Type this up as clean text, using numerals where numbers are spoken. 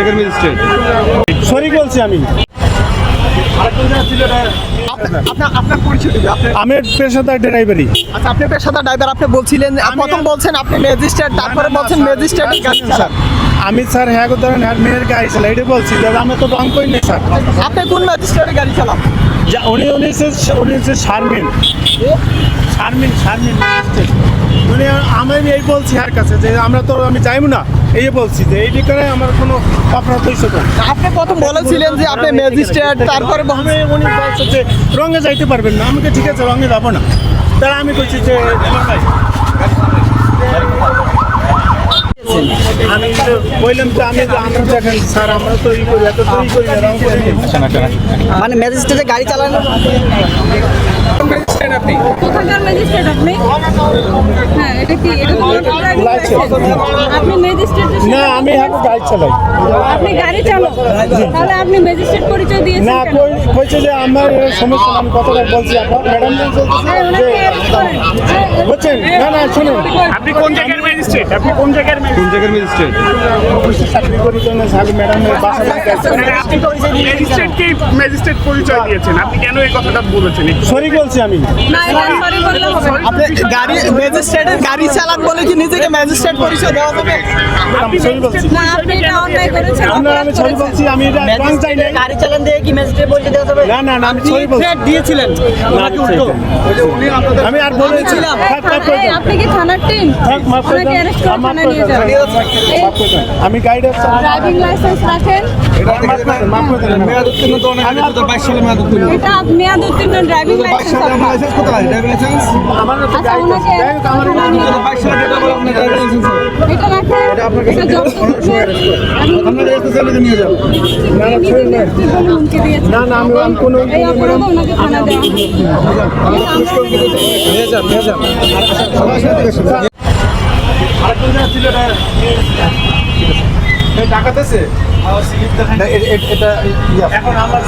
জায়গার magistrate? Sorry বলছি আমি। আপনার পরিচয় দিবেন। আমি পেশাদার ড্রাইভারি। আচ্ছা, আপনি পেশাদার ড্রাইভার। আপনি বলছিলেন, প্রথম বলছেন আপনি ম্যাজিস্ট্রেট, তারপরে বলছেন ম্যাজিস্ট্রেটের গাড়ি চালান। আমি স্যার হ্যাঁ ধরেন হ্যাঁ মেয়ের গাড়ি চালাই এটা বলছি, আমি তো রং করি না স্যার। আপনি কোন ম্যাজিস্ট্রেটের গাড়ি চালান? উনি শারমিন ম্যাজিস্ট্রেট। উনি আমি এই বলছি আর কাছে যে আমরা তো আমি চাইব না, এই বলছি যে এই দিকে আমার কোনো অপরাধ হয়েছে না। আপনি প্রথম বলেছিলেন যে আপনি ম্যাজিস্ট্রেট, তারপরে উনি বলছে যে রঙে যাইতে পারবেন না। আমাকে ঠিক আছে রঙে যাবো না। তারা আমি বলছি যে আমি বললাম যে আমরা দেখেন স্যার আমরা তো ই করি, এত তো ই করি না, রং করি না। মানে ম্যাজিস্ট্রেটের গাড়ি চালানো। আপনি কোথাকার ম্যাজিস্ট্রেট আপনি? হ্যাঁ, এটা কি এটা তো ড্রাইভিং লাইসেন্স। আপনি ম্যাজিস্ট্রেট? না, আমি এখন গাড়ি চালাই। আপনি গাড়ি চালক, তাহলে আপনি ম্যাজিস্ট্রেট পরিচয় দিয়েছেন না, কেন? কইছে যে আমার সমস্যা আমি কথাটা বলছি আপনার ম্যাডাম ওনাকে অ্যারেস্ট করেন। বুঝছেন? না শুনুন, আপনি কোন জায়গার ম্যাজিস্ট্রেট? আপনি কোন জায়গার কোন জায়গার ম্যাজিস্ট্রেট? চাকরি করি জন্য ম্যাডামের বাসা আপনি ম্যাজিস্ট্রেটকে ম্যাজিস্ট্রেট পরিচয় দিয়েছেন, আপনি কেন এই কথাটা বলেছেন? সরি বলছি আমি। না, এটা সরি বললে হবে না। আপনি গাড়ি ম্যাজিস্ট্রেটের গাড়ি চালান বলে কি নিজেকে ম্যাজিস্ট্রেট পরিচয় দেওয়া যাবে? আমি সরি বলছি। না, আপনি এটা অন্যায় করেছেন, আমি অপরাধ সরি করেছেন। বলছি। আমি এটা রং চাই না। গাড়ি চালান দিয়ে কি ম্যাজিস্ট্রেট পরিচয় দেওয়া যাবে? না আমি সরি বলছি। দিয়েছিলেন নাকি উল্টো? আমি আর বলেছিলাম এই, আপনি কি থানার টিম? ওনাকে অ্যারেস্ট করে থানায় নিয়ে যান। আমি গাইড ড্রাইভিং লাইসেন্স রাখেন। এটা মেয়াদ উত্তীর্ণ ড্রাইভিং লাইসেন্স আপনার। আচ্ছা, ওনাকে অ্যারেস্ট করে থানায় নিয়ে যান। এটা রাখেন। এটা জব্দ করুন। হুমকি দিয়েছেন। না আমি কোনো এই অপরাধে ওনাকে থানা দেওয়া টাকা দিয়েছে এটা এখন আমার